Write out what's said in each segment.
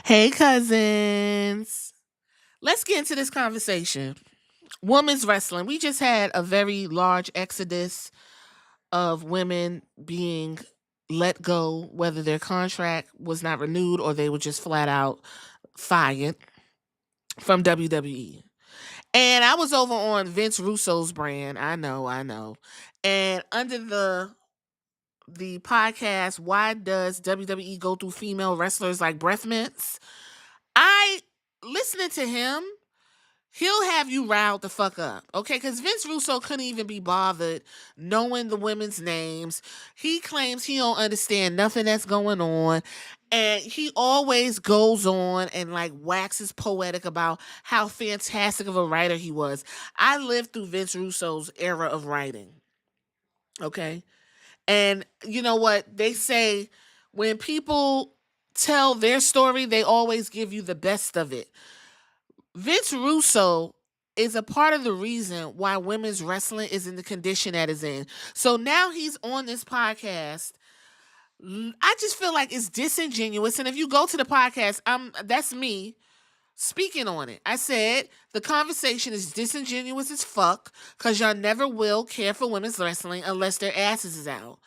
Hey, cousins. Let's get into this conversation. Women's wrestling. We just had a very large exodus of women being let go, whether their contract was not renewed or they were just flat out fired from WWE. And I was over on Vince Russo's brand. I know. And under the podcast, Why Does WWE Go Through Female Wrestlers Like Breath Mints? I listening to him, he'll have you riled the fuck up, okay? Because Vince Russo couldn't even be bothered knowing the women's names. He claims he don't understand nothing that's going on. And he always goes on and like waxes poetic about how fantastic of a writer he was. I lived through Vince Russo's era of writing, okay? And you know what? They say when people tell their story, they always give you the best of it. Vince Russo is a part of the reason why women's wrestling is in the condition that it's in. So now he's on this podcast. I just feel like it's disingenuous. And if you go to the podcast, that's me speaking on it. I said the conversation is disingenuous as fuck because y'all never will care for women's wrestling unless their asses is out.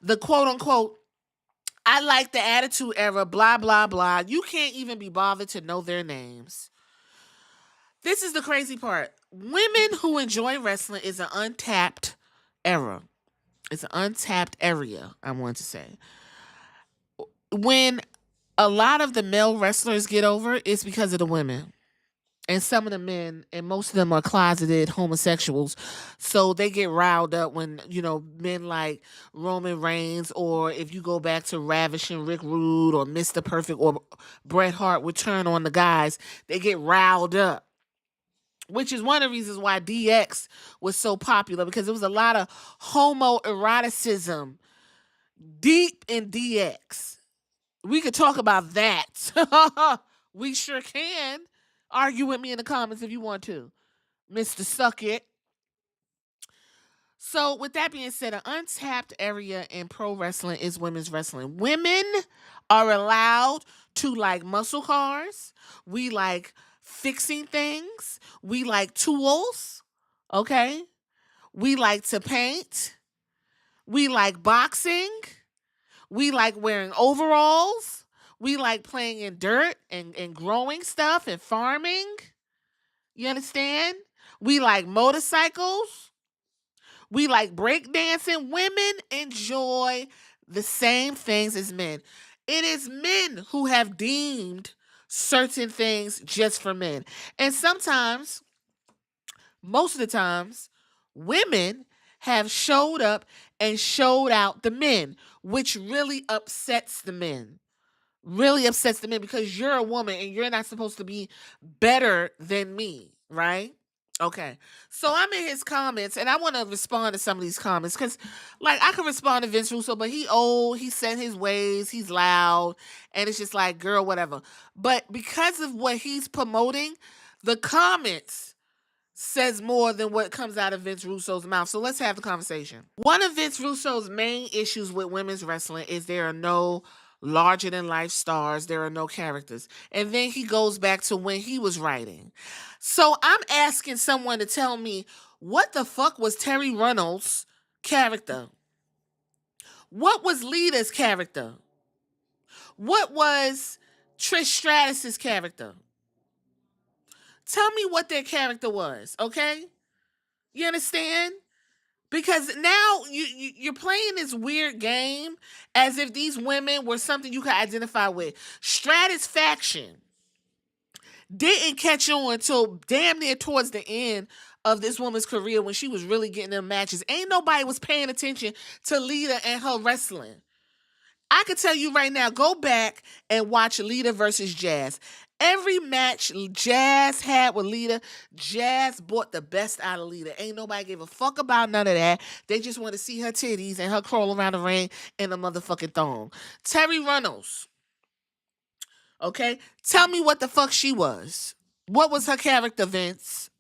The quote unquote I like the attitude era, blah, blah, blah. You can't even be bothered to know their names. This is the crazy part. Women who enjoy wrestling is an untapped era. It's an untapped area, I want to say. When a lot of the male wrestlers get over, it's because of the women. And some of the men, and most of them are closeted homosexuals. So they get riled up when, men like Roman Reigns, or if you go back to Ravishing Rick Rude or Mr. Perfect or Bret Hart would turn on the guys, they get riled up. Which is one of the reasons why DX was so popular, because there was a lot of homoeroticism deep in DX. We could talk about that. We sure can. Argue with me in the comments if you want to, Mr. Suck It. So, with that being said, an untapped area in pro wrestling is women's wrestling. Women are allowed to like muscle cars. We like fixing things. We like tools. Okay. We like to paint. We like boxing. We like wearing overalls. We like playing in dirt and growing stuff and farming. You understand? We like motorcycles. We like breakdancing. Women enjoy the same things as men. It is men who have deemed certain things just for men. And sometimes, most of the times, women have showed up and showed out the men, which really upsets the men. Really upsets the men because you're a woman and you're not supposed to be better than me, right? Okay. So I'm in his comments and I want to respond to some of these comments because, like, I can respond to Vince Russo, but he old, he's set his ways, he's loud, and it's just like, girl, whatever. But because of what he's promoting, the comments says more than what comes out of Vince Russo's mouth. So let's have the conversation. One of Vince Russo's main issues with women's wrestling is there are no larger than life stars, there are no characters. And then he goes back to when he was writing. So I'm asking someone to tell me what the fuck was Terry Runnels' character? What was Lita's character? What was Trish Stratus's character? Tell me what their character was, okay? You understand? Because now you're playing this weird game as if these women were something you could identify with. Stratus faction didn't catch on until damn near towards the end of this woman's career when she was really getting them matches. Ain't nobody was paying attention to Lita and her wrestling. I could tell you right now, go back and watch Lita versus Jazz. Every match Jazz had with Lita, Jazz brought the best out of Lita. Ain't nobody gave a fuck about none of that. They just want to see her titties and her crawl around the ring in a motherfucking thong. Terry Runnels. Okay? Tell me what the fuck she was. What was her character, Vince?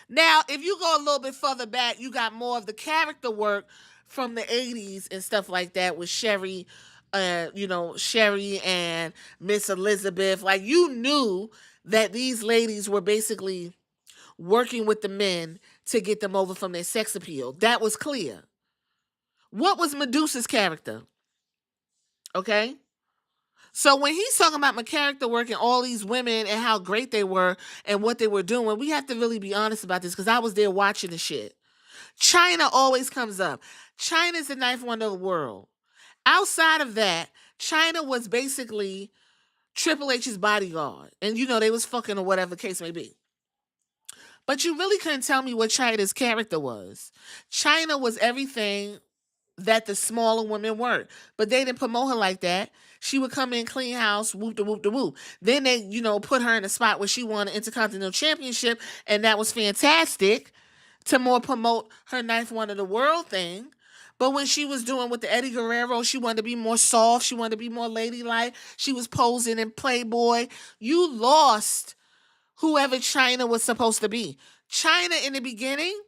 Now, if you go a little bit further back, you got more of the character work from the 80s and stuff like that with Sherry Sherry and Miss Elizabeth. Like, you knew that these ladies were basically working with the men to get them over from their sex appeal. That was clear. What was Medusa's character? Okay? So when he's talking about my character work and all these women and how great they were and what they were doing, we have to really be honest about this, because I was there watching the shit. China always comes up. China's the ninth wonder of the world. Outside of that, China was basically Triple H's bodyguard. And they was fucking or whatever the case may be. But you really couldn't tell me what China's character was. China was everything that the smaller women weren't. But they didn't promote her like that. She would come in, clean house, whoop de whoop de whoop. Then they, put her in a spot where she won an Intercontinental Championship, and that was fantastic to more promote her ninth one of the world thing. But when she was doing with the Eddie Guerrero, she wanted to be more soft. She wanted to be more ladylike. She was posing in Playboy. You lost whoever China was supposed to be. China in the beginning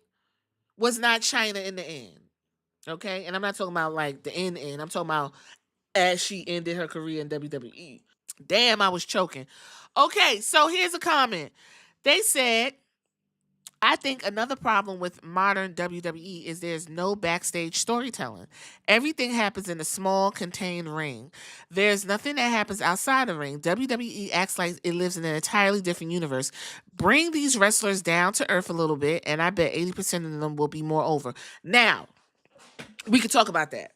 was not China in the end. Okay? And I'm not talking about like the end. I'm talking about as she ended her career in WWE. Damn, I was choking. Okay, so here's a comment. They said, I think another problem with modern WWE is there's no backstage storytelling. Everything happens in a small, contained ring. There's nothing that happens outside the ring. WWE acts like it lives in an entirely different universe. Bring these wrestlers down to earth a little bit, and I bet 80% of them will be more over. Now, we could talk about that.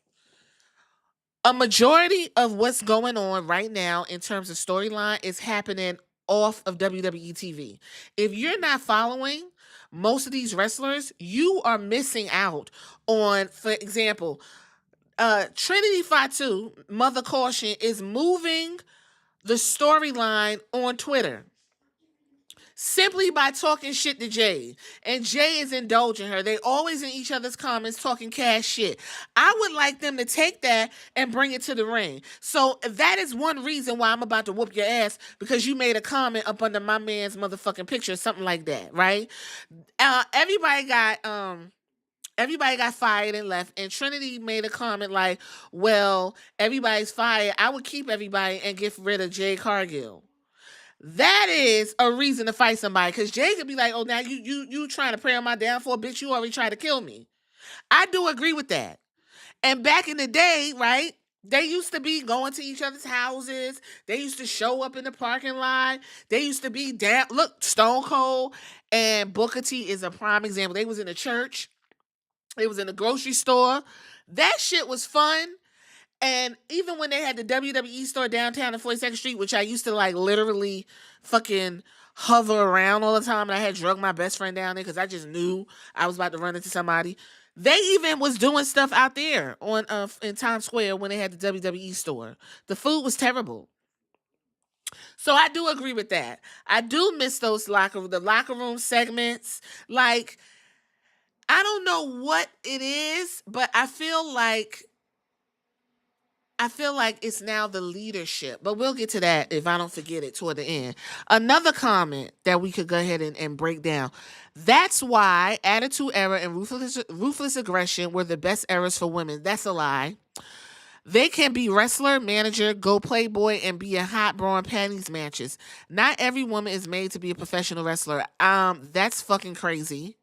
A majority of what's going on right now in terms of storyline is happening off of WWE TV. If you're not following most of these wrestlers, you are missing out on, for example, Trinity Fatu, Mother Caution, is moving the storyline on Twitter simply by talking shit to Jay. And Jay is indulging her. They always in each other's comments talking cash shit. I would like them to take that and bring it to the ring. So that is one reason why I'm about to whoop your ass, because you made a comment up under my man's motherfucking picture, something like that, right? Everybody got fired and left, and Trinity made a comment like, well, everybody's fired. I would keep everybody and get rid of Jade Cargill. That is a reason to fight somebody, because Jay could be like, oh, now you trying to pray on my downfall, bitch, you already tried to kill me. I do agree with that. And back in the day, right, they used to be going to each other's houses. They used to show up in the parking lot. They used to be down. Look, Stone Cold and Booker T is a prime example. They was in a church. They was in a grocery store. That shit was fun. And even when they had the WWE store downtown in 42nd Street, which I used to like literally fucking hover around all the time, and I had drugged my best friend down there because I just knew I was about to run into somebody. They even was doing stuff out there on in Times Square when they had the WWE store. The food was terrible. So I do agree with that. I do miss those locker room segments. Like, I don't know what it is, but I feel like it's now the leadership, but we'll get to that if I don't forget it toward the end. Another comment that we could go ahead and break down. That's why Attitude Era and Ruthless Aggression were the best eras for women. That's a lie. They can be wrestler, manager, go Playboy, and be in hot bra and panties matches. Not every woman is made to be a professional wrestler. That's fucking crazy.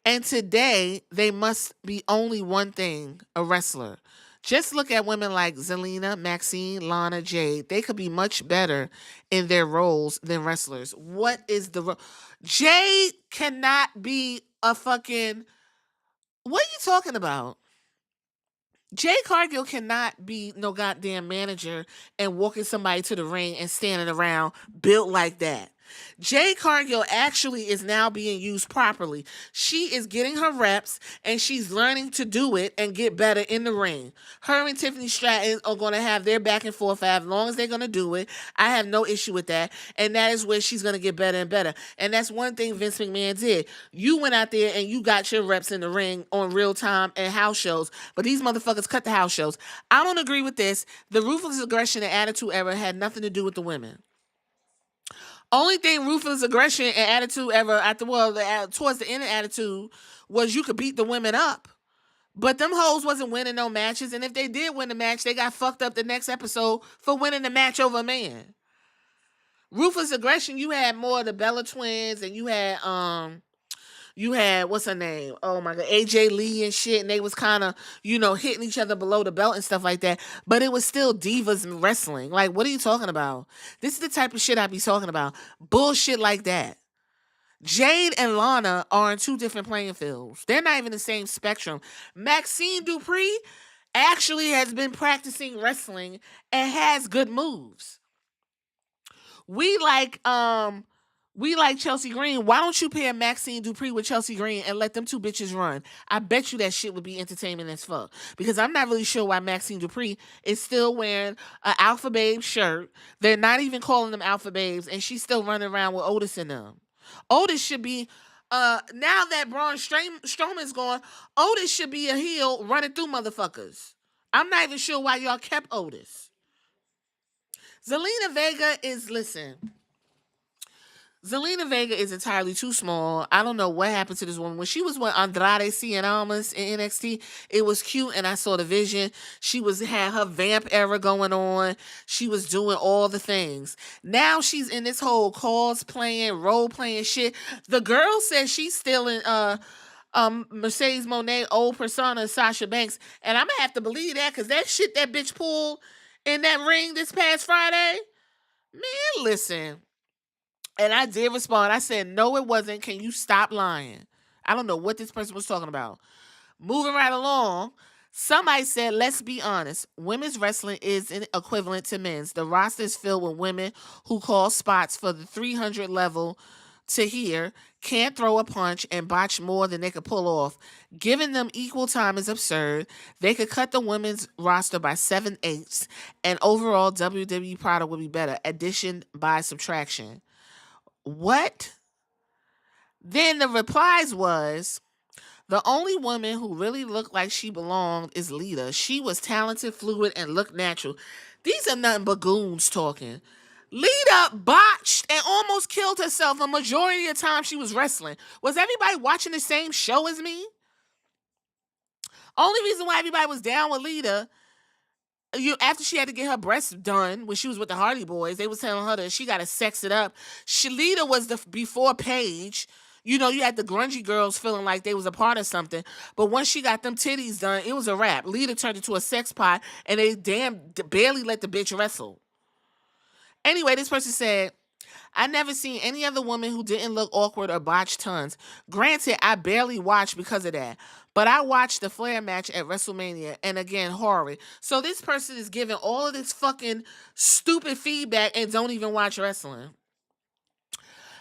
And today, they must be only one thing, a wrestler. Just look at women like Zelina, Maxine, Lana, Jade. They could be much better in their roles than wrestlers. What is the Jade cannot be a fucking... What are you talking about? Jade Cargill cannot be no goddamn manager and walking somebody to the ring and standing around built like that. Jade Cargill actually is now being used properly. She is getting her reps and she's learning to do it and get better in the ring. Her and Tiffany Stratton are going to have their back and forth as long as they're going to do it. I have no issue with that. And that is where she's going to get better and better. And that's one thing Vince McMahon did. You went out there and you got your reps in the ring on Real Time and house shows. But these motherfuckers cut the house shows. I don't agree with this. The Ruthless Aggression and Attitude Era had nothing to do with the women. Only thing Ruthless Aggression and Attitude Era towards the end of Attitude was you could beat the women up. But them hoes wasn't winning no matches, and if they did win the match, they got fucked up the next episode for winning the match over a man. Ruthless Aggression, you had more of the Bella Twins, and you had what's her name? Oh my god, AJ Lee and shit, and they was kind of hitting each other below the belt and stuff like that. But it was still divas wrestling. Like, what are you talking about? This is the type of shit I be talking about. Bullshit like that. Jade and Lana are on two different playing fields. They're not even the same spectrum. Maxine Dupree actually has been practicing wrestling and has good moves. We like Chelsea Green. Why don't you pair Maxine Dupree with Chelsea Green and let them two bitches run? I bet you that shit would be entertainment as fuck. Because I'm not really sure why Maxine Dupree is still wearing an Alpha Babe shirt. They're not even calling them Alpha Babes, and she's still running around with Otis in them. Otis should be now that Braun Strowman's gone, Otis should be a heel running through motherfuckers. I'm not even sure why y'all kept Otis. Zelina Vega is entirely too small. I don't know what happened to this woman. When she was with Andrade Cien Almas in NXT, it was cute and I saw the vision. She had her vamp era going on. She was doing all the things. Now she's in this whole cosplaying, role-playing shit. The girl says she's still in Mercedes Moné old persona Sasha Banks. And I'm gonna have to believe that because that shit that bitch pulled in that ring this past Friday. Man, listen. And I did respond. I said, no, it wasn't. Can you stop lying? I don't know what this person was talking about. Moving right along, somebody said, let's be honest. Women's wrestling is equivalent to men's. The roster is filled with women who call spots for the 300 level to here, can't throw a punch, and botch more than they could pull off. Giving them equal time is absurd. They could cut the women's roster by 7/8, and overall WWE product would be better. Addition by subtraction. What? Then the replies was, the only woman who really looked like she belonged is Lita. She was talented, fluid, and looked natural. These are nothing but goons talking. Lita botched and almost killed herself a majority of the time she was wrestling. Was everybody watching the same show as me? Only reason why everybody was down with Lita, after she had to get her breasts done when she was with the Hardy Boys, they was telling her that she got to sex it up. Lita was the before Paige. You had the grungy girls feeling like they was a part of something. But once she got them titties done, it was a wrap. Lita turned into a sex pot, and they barely let the bitch wrestle. Anyway, this person said, I never seen any other woman who didn't look awkward or botch tons. Granted, I barely watched because of that. But I watched the Flair match at WrestleMania, and again, horror. So this person is giving all of this fucking stupid feedback and don't even watch wrestling.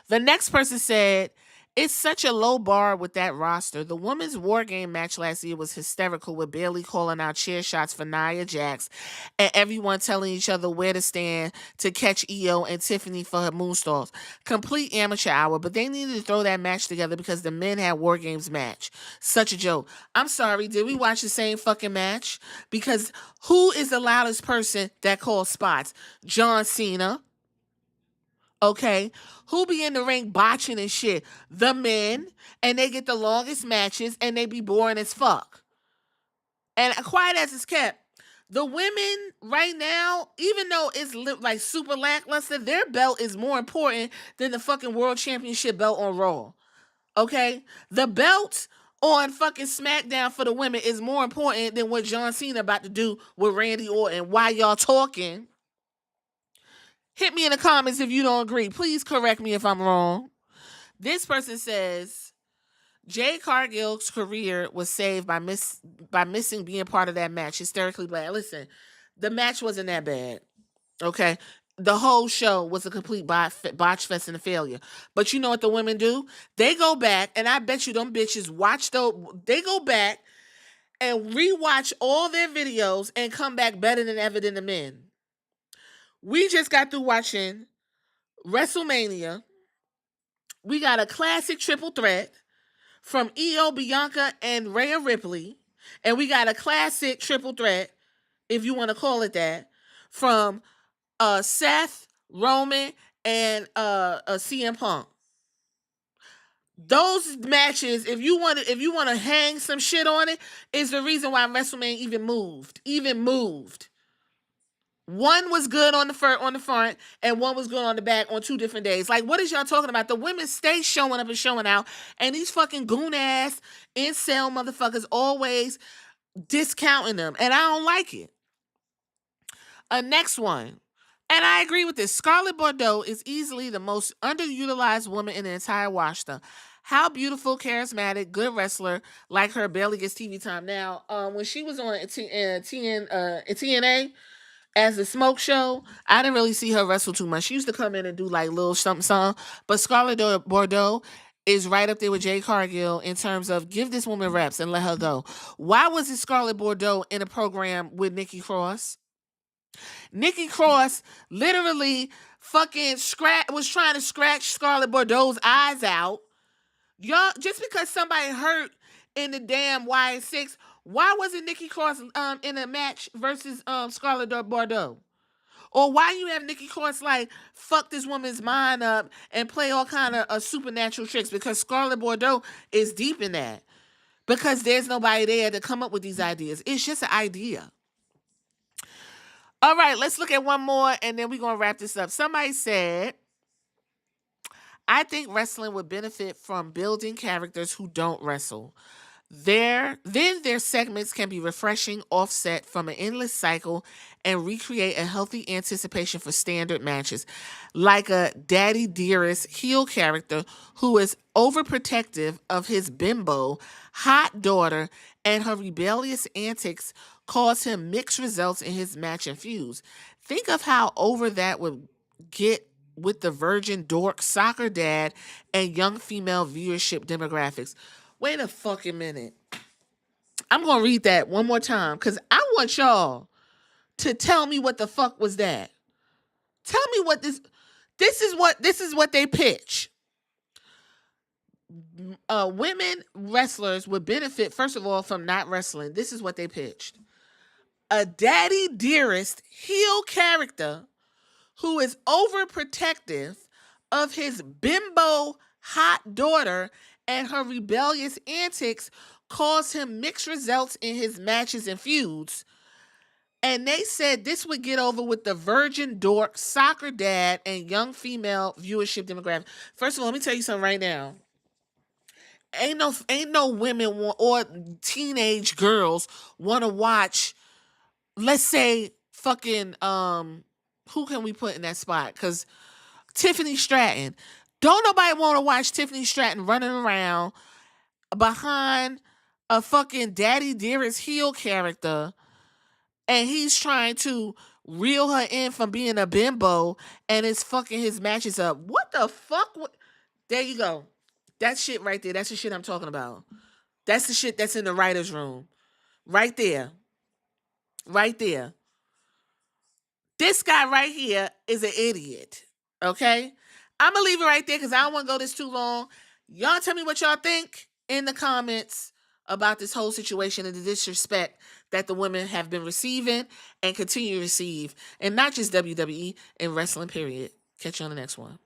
The next person said, it's such a low bar with that roster. The women's War Game match last year was hysterical with Bayley calling out chair shots for Nia Jax and everyone telling each other where to stand to catch Io and Tiffany for her moonstalls. Complete amateur hour, but they needed to throw that match together because the men had War Games match. Such a joke. I'm sorry, did we watch the same fucking match? Because who is the loudest person that calls spots? John Cena. Okay, who be in the ring botching and shit? The men, and they get the longest matches, and they be boring as fuck. And quiet as it's kept, the women right now, even though it's like super lackluster, their belt is more important than the fucking world championship belt on Raw. Okay, the belt on fucking SmackDown for the women is more important than what John Cena about to do with Randy Orton. Why y'all talking? Hit me in the comments if you don't agree. Please correct me if I'm wrong. This person says, Jade Cargill's career was saved by missing being part of that match. Hysterically bad. Listen, the match wasn't that bad. Okay? The whole show was a complete botch fest and a failure. But you know what the women do? They go back, and I bet you them bitches they go back and rewatch all their videos and come back better than ever than the men. We just got through watching WrestleMania. We got a classic triple threat from Io, Bianca, and Rhea Ripley. And we got a classic triple threat, if you want to call it that, from Seth, Roman, and CM Punk. Those matches, if you want to hang some shit on it, is the reason why WrestleMania even moved. One was good on the front, and one was good on the back on 2 different days. Like, what is y'all talking about? The women stay showing up and showing out, and these fucking goon ass incel motherfuckers always discounting them, and I don't like it. Next one. And I agree with this. Scarlett Bordeaux is easily the most underutilized woman in the entire roster. How beautiful, charismatic, good wrestler like her barely gets TV time. Now, when she was on TNA as a smoke show, I didn't really see her wrestle too much. She used to come in and do like little something. But Scarlett Bordeaux is right up there with Jade Cargill in terms of give this woman reps and let her go. Why wasn't Scarlett Bordeaux in a program with Nikki Cross? Nikki Cross literally fucking was trying to scratch Scarlett Bordeaux's eyes out. Y'all, just because somebody hurt in the damn Y6, why wasn't Nikki Cross in a match versus Scarlett Bordeaux? Or why you have Nikki Cross like fuck this woman's mind up and play all kind of supernatural tricks? Because Scarlett Bordeaux is deep in that. Because there's nobody there to come up with these ideas. It's just an idea. All right, let's look at one more and then we're going to wrap this up. Somebody said, I think wrestling would benefit from building characters who don't wrestle. Then their segments can be refreshing, offset from an endless cycle, and recreate a healthy anticipation for standard matches. Like a Daddy Dearest heel character who is overprotective of his bimbo, hot daughter, and her rebellious antics cause him mixed results in his match and feuds. Think of how over that would get with the virgin dork soccer dad and young female viewership demographics. Wait a fucking minute. I'm going to read that one more time because I want y'all to tell me what the fuck was that. Tell me what this is what they pitch. Women wrestlers would benefit, first of all, from not wrestling. This is what they pitched. A Daddy Dearest heel character who is overprotective of his bimbo hot daughter and her rebellious antics cause him mixed results in his matches and feuds. And they said this would get over with the virgin dork, soccer dad, and young female viewership demographic. First of all, let me tell you something right now. Ain't no women or teenage girls want to watch, let's say, fucking, who can we put in that spot? Because Tiffany Stratton. Don't nobody want to watch Tiffany Stratton running around behind a fucking Daddy Dearest heel character and he's trying to reel her in from being a bimbo and it's fucking his matches up. What the fuck? There you go. That shit right there. That's the shit I'm talking about. That's the shit that's in the writer's room. Right there. Right there. This guy right here is an idiot. Okay? I'm going to leave it right there because I don't want to go this too long. Y'all tell me what y'all think in the comments about this whole situation and the disrespect that the women have been receiving and continue to receive. And not just WWE and wrestling, period. Catch you on the next one.